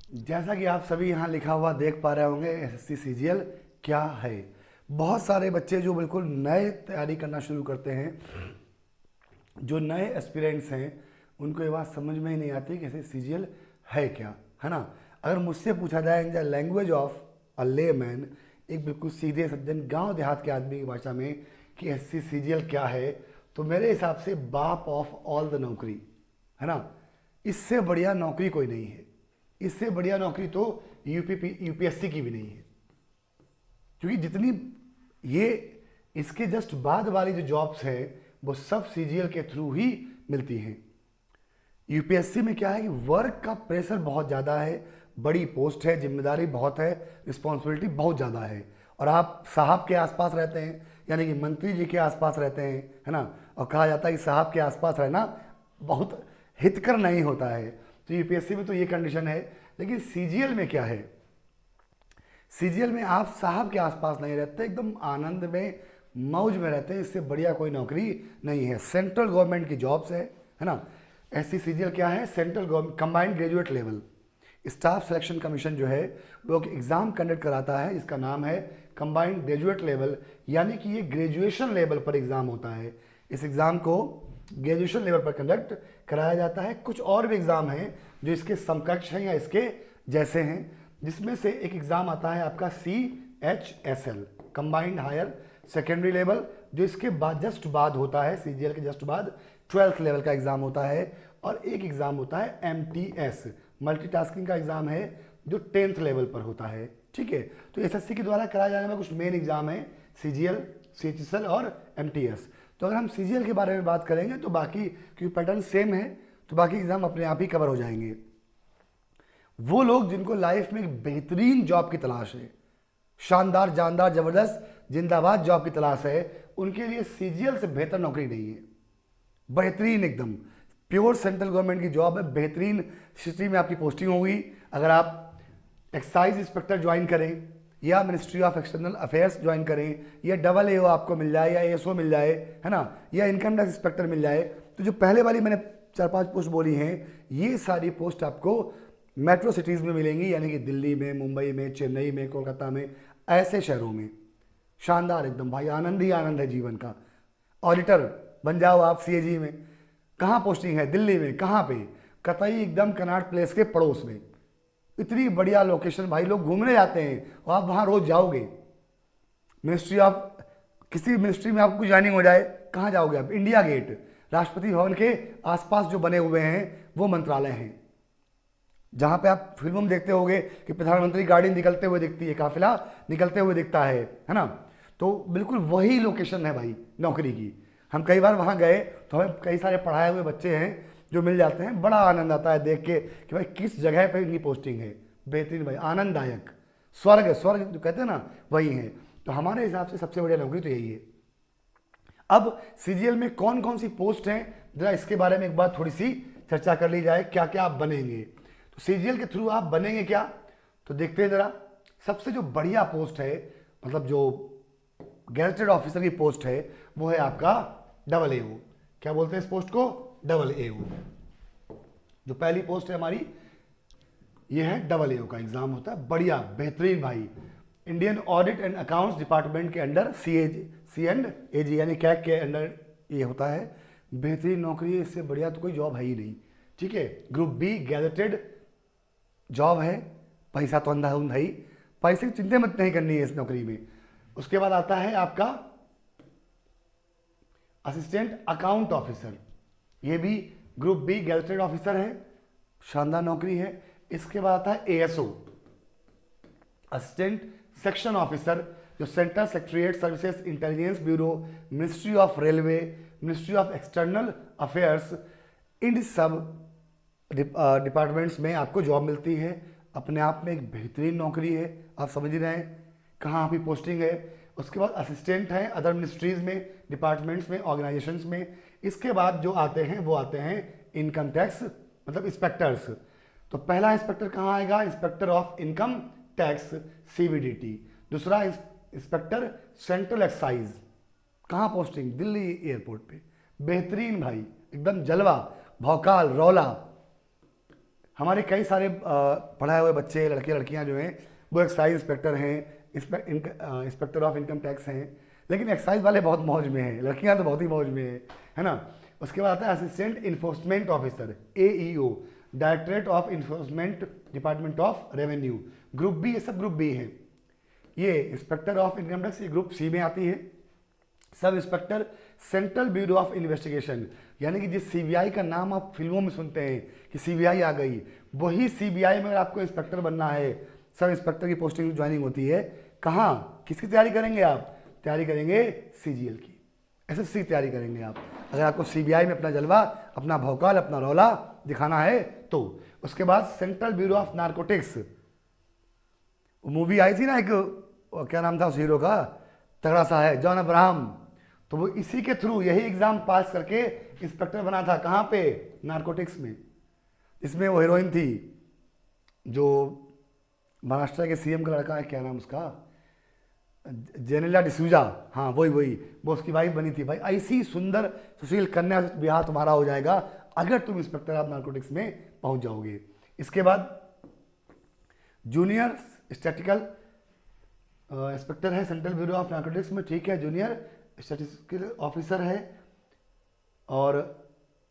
जैसा कि आप सभी यहाँ लिखा हुआ देख पा रहे होंगे, एसएससी सीजीएल क्या है। बहुत सारे बच्चे जो बिल्कुल नए तैयारी करना शुरू करते हैं, जो नए एस्पिरेंट्स हैं, उनको ये बात समझ में ही नहीं आती कि एसएससी सीजीएल है क्या, है ना। अगर मुझसे पूछा जाए in the language of a layman, एक बिल्कुल सीधे सज्जन गांव देहात के आदमी की भाषा में, कि एसएससी सीजीएल क्या है, तो मेरे हिसाब से बाप ऑफ ऑल द नौकरी, है ना। इससे बढ़िया नौकरी कोई नहीं है। इससे बढ़िया नौकरी तो यूपीएससी की भी नहीं है, क्योंकि जितनी ये इसके जस्ट बाद वाली जो जॉब्स हैं वो सब सीजीएल के थ्रू ही मिलती हैं। यूपीएससी में क्या है कि वर्क का प्रेशर बहुत ज़्यादा है, बड़ी पोस्ट है, जिम्मेदारी बहुत है, रिस्पॉन्सिबिलिटी बहुत ज़्यादा है, और आप साहब के आसपास रहते हैं, यानी कि मंत्री जी के आसपास रहते हैं, है ना। और कहा जाता है कि साहब के आसपास रहना बहुत हितकर नहीं होता है। तो यूपीएससी में तो ये कंडीशन है, लेकिन सीजीएल में क्या है, सीजीएल में आप साहब के आसपास नहीं रहते, एकदम आनंद में मौज में रहते हैं। इससे बढ़िया कोई नौकरी नहीं है। सेंट्रल गवर्नमेंट की जॉब्स है ना। ऐसी सीजीएल क्या है, central government combined graduate level staff selection commission जो है वो एक एग्ज़ाम कंडक्ट कराता है, जिसका नाम है कंबाइंड ग्रेजुएट लेवल, यानी कि ये ग्रेजुएशन लेवल पर एग्ज़ाम होता है। इस एग्ज़ाम को ग्रेजुएशन लेवल पर कंडक्ट कराया जाता है। कुछ और भी एग्ज़ाम हैं जो इसके समकक्ष हैं या इसके जैसे हैं, जिसमें से एक एग्ज़ाम आता है आपका CHSL combined higher secondary level, जो इसके बाद जस्ट बाद होता है, सीजीएल के जस्ट बाद 12th लेवल का एग्ज़ाम होता है। और एक एग्ज़ाम होता है MTS मल्टीटास्किंग का एग्ज़ाम है, जो 10th लेवल पर होता है। ठीक है, तो एसएससी के द्वारा कराए जाने वाले कुछ मेन एग्ज़ाम है CGL, CHSL और MTS। तो अगर हम सीजीएल के बारे में बात करेंगे तो बाकी, क्योंकि पैटर्न सेम है, तो बाकी एग्ज़ाम अपने आप ही कवर हो जाएंगे। वो लोग जिनको लाइफ में एक बेहतरीन जॉब की तलाश है, शानदार जानदार ज़बरदस्त जिंदाबाद जॉब की तलाश है, उनके लिए सीजीएल से बेहतर नौकरी नहीं है। बेहतरीन एकदम प्योर सेंट्रल गवर्नमेंट की जॉब है, बेहतरीन सिटी में आपकी पोस्टिंग होगी। अगर आप एक्साइज इंस्पेक्टर ज्वाइन करें, या ministry of External affairs join करें, या AO आपको मिल जाए, या ASO मिल जाए, है ना, या इनकम टैक्स इंस्पेक्टर मिल जाए, तो जो पहले वाली मैंने 4-5 पोस्ट बोली हैं, ये सारी पोस्ट आपको मेट्रो सिटीज़ में मिलेंगी, यानी कि दिल्ली में, मुंबई में, चेन्नई में, कोलकाता में, ऐसे शहरों में। शानदार एकदम भाई, आनंद ही आनंद है जीवन का। ऑडिटर बन जाओ आप CAG में। कहाँ पोस्टिंग है, दिल्ली में, कहाँ पे, कतई एकदम कनॉट प्लेस के पड़ोस में। इतनी बढ़िया लोकेशन भाई, लोग घूमने जाते हैं और आप वहाँ रोज जाओगे। मिनिस्ट्री ऑफ, किसी मिनिस्ट्री में आपको ज्वाइनिंग हो जाए, कहाँ जाओगे आप, इंडिया गेट, राष्ट्रपति भवन के आसपास जो बने हुए हैं वो मंत्रालय हैं, जहाँ पे आप फिल्मों में देखते होगे कि प्रधानमंत्री गाड़ी निकलते हुए दिखती है, काफिला निकलते हुए दिखता है ना। तो बिल्कुल वही लोकेशन है भाई नौकरी की। हम कई बार वहाँ गए तो हमें कई सारे पढ़ाए हुए बच्चे हैं जो मिल जाते हैं, बड़ा आनंद आता है देख के कि भाई किस जगह पे इनकी पोस्टिंग है। बेहतरीन भाई, आनंददायक, स्वर्ग स्वर्ग जो कहते हैं ना, वही है। तो हमारे हिसाब से सबसे बढ़िया नौकरी तो यही है। अब सीजीएल में कौन कौन सी पोस्ट हैं, जरा इसके बारे में एक बार थोड़ी सी चर्चा कर ली जाए, क्या क्या आप बनेंगे। तो सीजीएल के थ्रू आप बनेंगे क्या, तो देखते हैं जरा। सबसे जो बढ़िया पोस्ट है, मतलब जो गैजेटेड ऑफिसर की पोस्ट है, वो है आपका AAO। क्या बोलते हैं इस पोस्ट को, AAO। जो पहली पोस्ट है हमारी, ये है AAO का एग्जाम होता है, बढ़िया बेहतरीन भाई। Indian audit and accounts department के अंडर C&AG यानी कैग के अंडर ये होता है। बेहतरीन नौकरी है, इससे बढ़िया तो कोई जॉब है ही नहीं। ठीक है, ग्रुप B गैजेटेड जॉब है, पैसा तो अंधा ही, पैसे की चिंता मत नहीं करनी है इस नौकरी में। उसके बाद आता है आपका असिस्टेंट अकाउंट ऑफिसर, ये भी ग्रुप B गैजेटेड ऑफिसर है, शानदार नौकरी है। इसके बाद आता है ASO असिस्टेंट सेक्शन ऑफिसर, जो Central Secretariat Services Intelligence Bureau, Ministry of Railway, Ministry of External Affairs, इन सब डिपार्टमेंट्स में आपको जॉब मिलती है। अपने आप में एक बेहतरीन नौकरी है, आप समझ ही रहे हैं कहाँ आपकी पोस्टिंग है। उसके बाद असिस्टेंट है अदर मिनिस्ट्रीज में, डिपार्टमेंट्स में, ऑर्गेनाइजेशंस में। इसके बाद जो आते हैं वो आते हैं इनकम टैक्स, मतलब इंस्पेक्टर्स। तो पहला इंस्पेक्टर कहाँ आएगा, inspector of income tax CBDT। दूसरा इंस्पेक्टर सेंट्रल एक्साइज, कहाँ पोस्टिंग, दिल्ली एयरपोर्ट पे। बेहतरीन भाई, एकदम जलवा, भौकाल, रौला, हमारे कई सारे पढ़ाए हुए बच्चे, लड़के लड़कियां जो हैं वो एक्साइज इंस्पेक्टर हैं, इंस्पेक्टर ऑफ इनकम टैक्स हैं, लेकिन एक्साइज वाले बहुत मौज में हैं, लड़कियां तो बहुत ही मौज में है ना। उसके बाद आता है assistant enforcement officer, AEO, directorate of enforcement, department of revenue, group B, ये सब ग्रुप बी है। ये इंस्पेक्टर ऑफ इनकम टैक्स, ये ग्रुप सी में आती है। Sub inspector central bureau of investigation, यानी कि जिस CBI का नाम आप फिल्मों में सुनते हैं कि CBI आ गई, वही CBI में अगर आपको इंस्पेक्टर बनना है, सब इंस्पेक्टर की पोस्टिंग ज्वाइनिंग होती है। कहाँ, किसकी तैयारी करेंगे आप? तैयारी करेंगे CGL की, SSC की तैयारी करेंगे आप। अगर आपको CBI में अपना जलवा, अपना भौकाल, अपना रौला दिखाना है तो। उसके बाद Central bureau of Narcotics, movie आई थी ना एक, क्या नाम था उस हीरो का, तगड़ा सा है, जॉन अब्राहम, तो वो इसी के थ्रू यही एग्जाम पास करके इंस्पेक्टर बना था। कहाँ पे? नारकोटिक्स में। इसमें वो हीरोइन थी जो महाराष्ट्र के CM का लड़का है, क्या नाम उसका, जेनेलिया डिसूजा, हाँ वही वो उसकी वाइफ बनी थी। भाई ऐसी सुंदर सुशील कन्या ब्याह तुम्हारा हो जाएगा अगर तुम इंस्पेक्टर ऑफ नारकोटिक्स में पहुंच जाओगे। इसके बाद जूनियर स्टैटिकल इंस्पेक्टर है सेंट्रल ब्यूरो ऑफ नारकोटिक्स में, ठीक है, जूनियर स्टैटिस्टिकल ऑफिसर है, और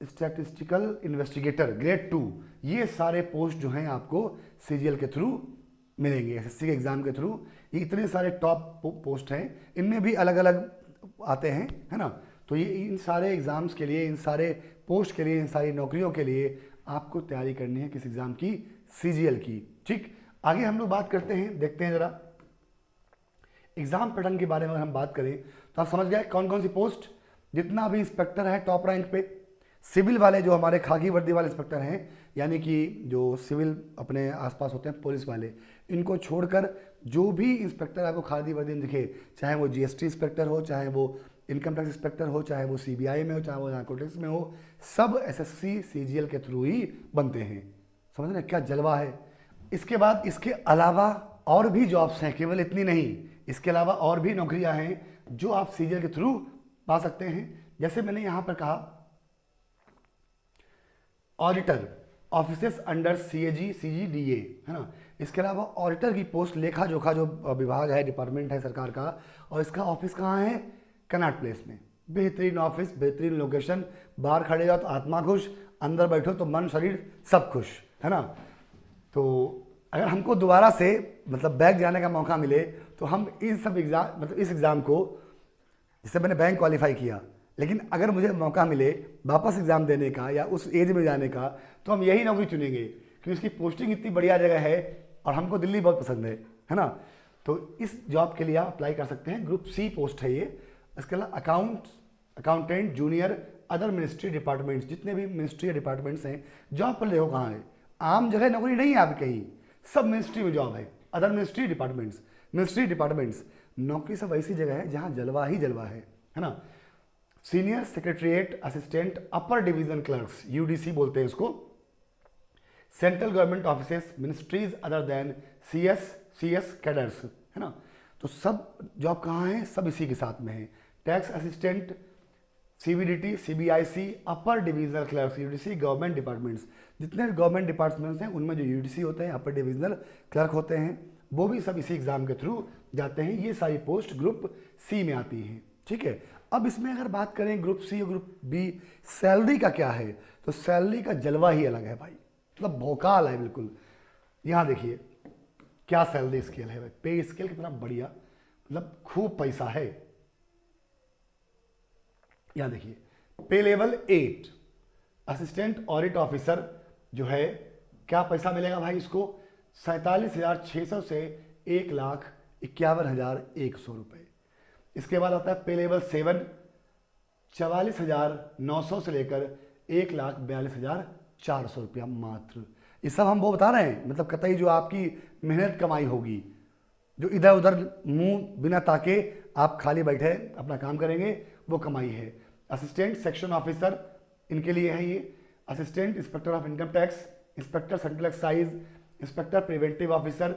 स्टैटिस्टिकल इन्वेस्टिगेटर ग्रेड 2, ये सारे पोस्ट जो हैं आपको CGL के थ्रू मिलेंगे, SSC के एग्ज़ाम के थ्रू। ये इतने सारे टॉप पोस्ट हैं, इनमें भी अलग अलग आते हैं, है ना। तो ये इन सारे एग्ज़ाम्स के लिए, इन सारे पोस्ट के लिए, इन सारी नौकरियों के लिए आपको तैयारी करनी है किस एग्ज़ाम की? CGL की। ठीक, आगे हम लोग बात करते हैं, देखते हैं ज़रा एग्ज़ाम पैटर्न के बारे में। अगर हम बात करें तो आप समझ गए कौन कौन सी पोस्ट, जितना भी इंस्पेक्टर है टॉप रैंक पे, सिविल वाले जो हमारे खाकी वर्दी वाले इंस्पेक्टर हैं, यानी कि जो सिविल अपने आसपास होते हैं पुलिस वाले, इनको छोड़कर जो भी इंस्पेक्टर आपको खाकी वर्दी में दिखे, चाहे वो GST इंस्पेक्टर हो, चाहे वो इनकम टैक्स इंस्पेक्टर हो, चाहे वो CBI में हो, चाहे वो नारकोटिक्स में हो, सब SSC CGL के थ्रू ही बनते हैं। समझ रहे क्या जलवा है। इसके बाद इसके अलावा और भी जॉब्स हैं, केवल इतनी नहीं, इसके अलावा और भी नौकरियां हैं जो आप CGL के थ्रू पा सकते हैं। जैसे मैंने यहां पर कहा auditor offices under CAG CGDA, है ना। इसके अलावा ऑडिटर की पोस्ट, लेखा जोखा जो विभाग है, डिपार्टमेंट है सरकार का, और इसका ऑफिस कहाँ है? कनॉट प्लेस में। बेहतरीन ऑफिस, बेहतरीन लोकेशन, बाहर खड़े जाओ तो आत्मा खुश, अंदर बैठो तो मन शरीर सब खुश, है ना। तो अगर हमको दोबारा से मतलब बैंक जाने का मौका मिले तो हम इन सब एग्ज़ाम, मतलब इस एग्ज़ाम को, जिससे मैंने बैंक क्वालिफाई किया, लेकिन अगर मुझे मौका मिले वापस एग्ज़ाम देने का या उस एज में जाने का, तो हम यही नौकरी चुनेंगे क्योंकि इसकी पोस्टिंग इतनी बढ़िया जगह है और हमको दिल्ली बहुत पसंद है ना। तो इस जॉब के लिए आप अप्लाई कर सकते हैं, ग्रुप C पोस्ट है ये। इसके अलावा accountant junior other ministry departments, जितने भी मिनिस्ट्री डिपार्टमेंट्स हैं, जॉब पर देखो कहाँ है, आम जगह नौकरी नहीं है आप कहीं, सब मिनिस्ट्री में जॉब है। अदर मिनिस्ट्री डिपार्टमेंट्स नौकरी सब ऐसी जगह है जहाँ जलवा ही जलवा है ना। Senior secretariat assistant upper division clerks, UDC बोलते हैं इसको। Central government offices ministries other than CS cadres, है ना। तो सब जॉब कहाँ है? सब इसी के साथ में है। Tax assistant, CBDT, CBIC, upper divisional clerks, UDC, government departments, जितने भी गवर्नमेंट डिपार्टमेंट्स हैं उनमें जो UDC होते हैं, अपर डिविजनल क्लर्क होते हैं, वो भी सब इसी एग्जाम के थ्रू जाते हैं। ये सारी पोस्ट ग्रुप C में आती हैं, ठीक है। अब इसमें अगर बात करें ग्रुप C और ग्रुप B, सैलरी का क्या है, तो सैलरी का जलवा ही अलग है भाई, मतलब भौकाल है बिल्कुल। यहाँ देखिए क्या सैलरी स्केल है भाई, पे स्केल कितना बढ़िया, मतलब खूब पैसा है। यहाँ देखिए पे लेवल 8 असिस्टेंट ऑडिट ऑफिसर जो है, क्या पैसा मिलेगा भाई इसको? 47,600 से 1,51,100 रुपये। इसके बाद आता है पे लेवल 7 44,900 से लेकर 1,42,400 रुपया मात्र। ये सब हम वो बता रहे हैं, मतलब कतई जो आपकी मेहनत कमाई होगी, जो इधर उधर मुंह बिना ताके आप खाली बैठे अपना काम करेंगे, वो कमाई है। असिस्टेंट सेक्शन ऑफिसर इनके लिए है ये। Assistant inspector of income tax, inspector central excise, inspector preventive officer.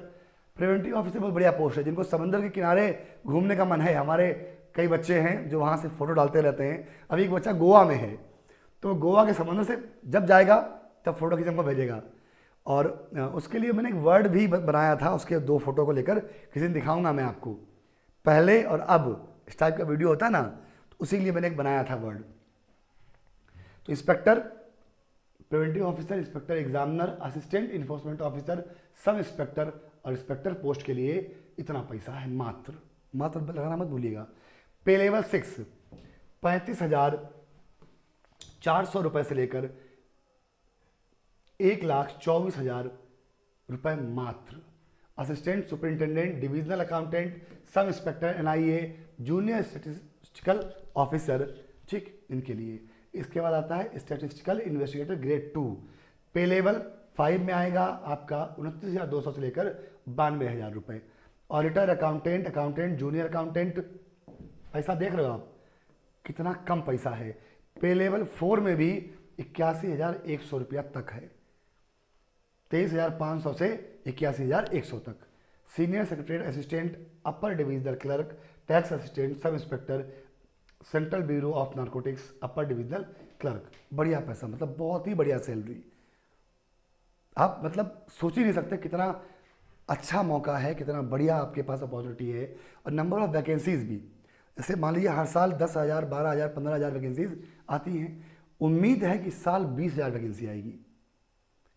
Preventive officer बहुत बढ़िया पोस्ट है, जिनको समंदर के किनारे घूमने का मन है। हमारे कई बच्चे हैं जो वहाँ से फोटो डालते रहते हैं। अभी एक बच्चा गोवा में है, तो गोवा के समंदर से जब जाएगा तब फोटो खींच हमको भेजेगा। और उसके लिए मैंने एक वर्ड भी बनाया था, उसके 2 फोटो को लेकर, किसी दिन दिखाऊंगा मैं आपको, पहले और अब इस टाइप का वीडियो होता है ना, तो उसी के लिए मैंने एक बनाया था वर्ड। तो inspector, preventive officer, inspector examiner, assistant enforcement officer, sub inspector और इंस्पेक्टर पोस्ट के लिए इतना पैसा है, मात्र मात्र लगाना मत भूलिएगा। पे लेवल 6 35,400 रुपये से लेकर 1,24,000 रुपये मात्र। Assistant superintendent, divisional accountant, sub inspector NIA, junior statistical officer, ठीक, इनके लिए। इसके बाद आता है स्टैटिस्टिकल इन्वेस्टिगेटर ग्रेड 2, पे लेवल 5 में आएगा आपका 29,200 से लेकर 92,000 रुपये। Auditor, accountant, accountant, junior accountant, पैसा देख रहे हो आप कितना कम पैसा है। पे लेवल 4 में भी 81,100 रुपया तक है, 23,500 से 81,100 तक। सीनियर सेक्रेटरी असिस्टेंट, अपर डिविजनल क्लर्क, टैक्स असिस्टेंट, सब inspector, central bureau of narcotics, upper divisional clerk. बढ़िया पैसा, मतलब बहुत ही बढ़िया सैलरी। आप मतलब सोच ही नहीं सकते कितना अच्छा मौका है, कितना बढ़िया आपके पास अपॉर्चुनिटी है। और नंबर ऑफ वैकेंसीज भी, जैसे मान लीजिए हर साल 10,000, 12,000, 15,000 वैकेंसीज आती हैं, उम्मीद है कि साल 20,000 वैकेंसी आएगी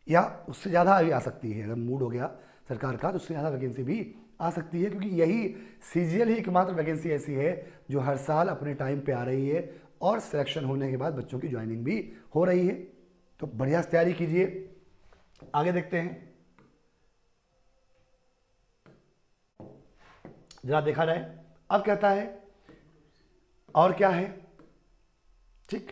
या उससे ज़्यादा भी आ सकती है। अगर मूड हो गया सरकार का तो उससे ज़्यादा वैकेंसी भी आ सकती है, क्योंकि यही सीजीएल ही एकमात्र वैकेंसी ऐसी है जो हर साल अपने टाइम पे आ रही है और सिलेक्शन होने के बाद बच्चों की ज्वाइनिंग भी हो रही है। तो बढ़िया से तैयारी कीजिए। आगे देखते हैं, जरा देखा जाए अब कहता है और क्या है, ठीक।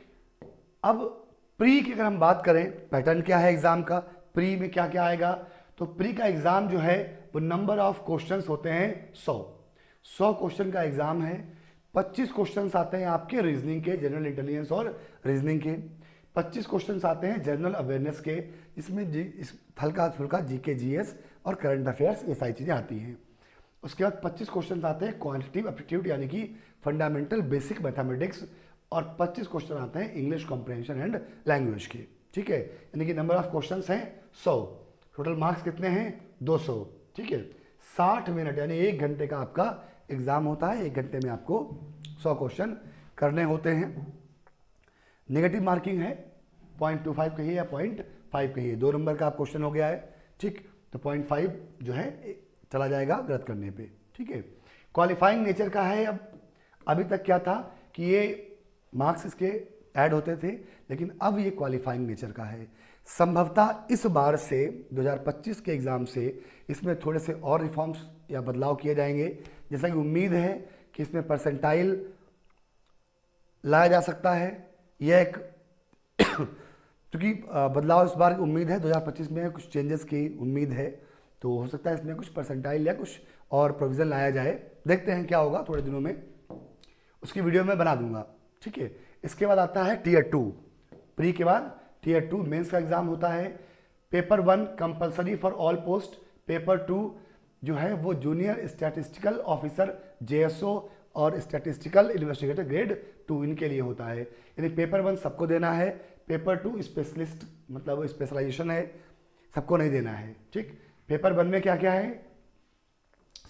अब प्री की अगर हम बात करें, पैटर्न क्या है एग्जाम का, प्री में क्या क्या आएगा, तो प्री का एग्जाम जो है वो नंबर ऑफ क्वेश्चंस होते हैं 100 क्वेश्चन का एग्जाम है। 25 क्वेश्चंस आते हैं आपके रीजनिंग के, जनरल इंटेलिजेंस और रीजनिंग के। 25 क्वेश्चंस आते हैं जनरल अवेयरनेस के, इसमें हल्का फुल्का जीके, जीएस और करंट अफेयर्स, ये सारी चीज़ें आती हैं। उसके बाद 25 क्वेश्चन आते हैं क्वांटिटेटिव एप्टीट्यूड यानी कि फंडामेंटल बेसिक मैथमेटिक्स, और 25 क्वेश्चन आते हैं इंग्लिश कॉम्प्रहेंशन एंड लैंग्वेज के, ठीक है। यानी कि नंबर ऑफ क्वेश्चंस हैं 100, टोटल मार्क्स कितने हैं 200, ठीक है। 60 मिनट यानी 1 घंटे का आपका एग्जाम होता है। 1 घंटे में आपको 100 क्वेश्चन करने होते हैं। नेगेटिव मार्किंग है 0.25 कहिए या 0.5 कहिए, 2 नंबर का आप क्वेश्चन हो गया है, ठीक। तो 0.5 जो है चला जाएगा गलत करने पे, ठीक है। क्वालिफाइंग नेचर का है। अब अभी तक क्या था कि ये मार्क्स इसके ऐड होते थे, लेकिन अब ये क्वालिफाइंग नेचर का है। संभवतः इस बार से 2025 के एग्ज़ाम से इसमें थोड़े से और रिफॉर्म्स या बदलाव किए जाएंगे, जैसा कि उम्मीद है कि इसमें परसेंटाइल लाया जा सकता है। यह एक क्योंकि बदलाव इस बार उम्मीद है 2025 में कुछ चेंजेस की उम्मीद है, तो हो सकता है इसमें कुछ परसेंटाइल या कुछ और प्रोविज़न लाया जाए। देखते हैं क्या होगा, थोड़े दिनों में उसकी वीडियो मैं बना दूंगा, ठीक है। इसके बाद आता है टीयर 2, प्री के बाद टीयर 2 मेंस का एग्जाम होता है। Paper 1 compulsory for all post, paper 2 जो है वो जूनियर स्टैटिस्टिकल ऑफिसर जेएसओ और स्टैटिस्टिकल इन्वेस्टिगेटर ग्रेड 2 इनके लिए होता है। यानी पेपर 1 सबको देना है, पेपर 2 स्पेशलिस्ट मतलब स्पेशलाइजेशन है, सबको नहीं देना है, ठीक। पेपर 1 में क्या क्या है,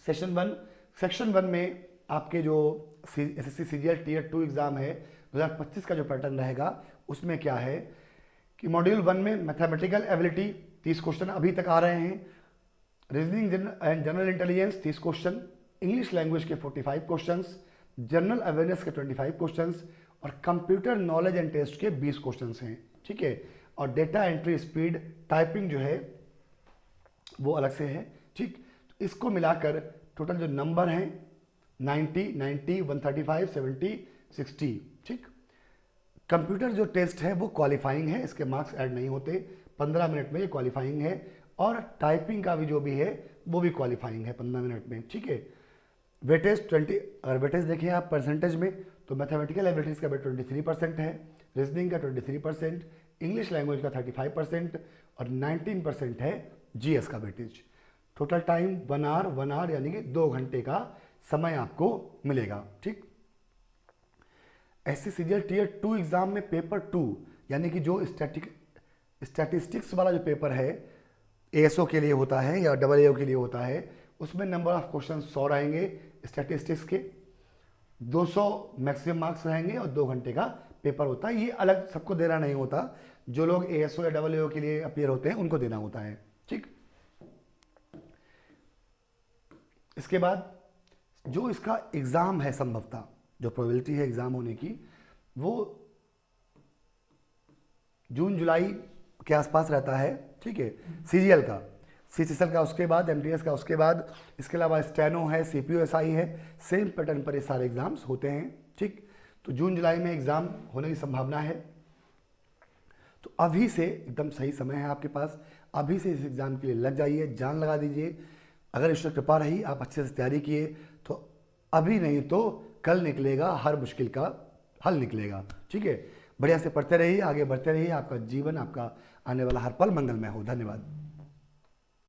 सेक्शन 1 में आपके जो एसएससी सीजीएल टीयर 2 एग्जाम है 2025 का जो पैटर्न रहेगा, उसमें क्या है कि मॉड्यूल 1 में मैथमेटिकल एबिलिटी 30 क्वेश्चन अभी तक आ रहे हैं, reasoning and general intelligence 30 question, English language के 45 क्वेश्चंस, जनरल अवेयरनेस के 25 क्वेश्चंस और कंप्यूटर नॉलेज एंड टेस्ट के 20 क्वेश्चंस हैं, ठीक है। और डेटा एंट्री स्पीड, टाइपिंग जो है वो अलग से है, ठीक। इसको मिलाकर टोटल जो नंबर हैं 90, 135, 70, 60, ठीक। कंप्यूटर जो टेस्ट है वो क्वालिफाइंग है, इसके मार्क्स ऐड नहीं होते, 15 मिनट में ये क्वालिफाइंग है। और टाइपिंग का भी जो भी है वो भी क्वालिफाइंग है 15 मिनट में, ठीक है। वेटेज 20, अगर वेटेज देखें आप परसेंटेज में तो मैथमेटिकल एबिलिटीज़ का 23% है, रीजनिंग का 23%, इंग्लिश लैंग्वेज का 35% और 19% है जीएस का वेटेज। टोटल टाइम 1 आवर यानी कि 2 घंटे का समय आपको मिलेगा, ठीक। एसएससी सीजीएल टीयर 2 एग्जाम में पेपर 2 यानी कि जो स्टैटिस्टिक्स वाला जो पेपर है एएसओ के लिए होता है या AAO के लिए होता है, उसमें नंबर ऑफ क्वेश्चन 100 रहेंगे स्टैटिस्टिक्स के, 200 मैक्सिमम मार्क्स रहेंगे और 2 घंटे का पेपर होता है। ये अलग सबको देना नहीं होता, जो लोग एएसओ या AAO के लिए अपीयर होते हैं उनको देना होता है। ठीक, इसके बाद जो इसका एग्ज़ाम है, संभवतः जो प्रोबेबिलिटी है एग्ज़ाम होने की, वो जून जुलाई के आसपास रहता है। ठीक है, सीजीएल का, सीसीएल का, उसके बाद एमटीएस का, उसके बाद इसके अलावा स्टेनो है, सीपीओएसआई है, सेम पैटर्न पर ये सारे एग्ज़ाम्स होते हैं। ठीक, तो जून जुलाई में एग्ज़ाम होने की संभावना है। तो अभी से एकदम सही समय है आपके पास, अभी से इस एग्ज़ाम के लिए लग जाइए, जान लगा दीजिए। अगर ईश्वर कृपा रही, आप अच्छे से तैयारी किए तो अभी नहीं तो कल निकलेगा, हर मुश्किल का हल निकलेगा। ठीक है, बढ़िया से पढ़ते रहिए, आगे बढ़ते रहिए, आपका जीवन, आपका आने वाला हर पल मंगलमय हो। धन्यवाद।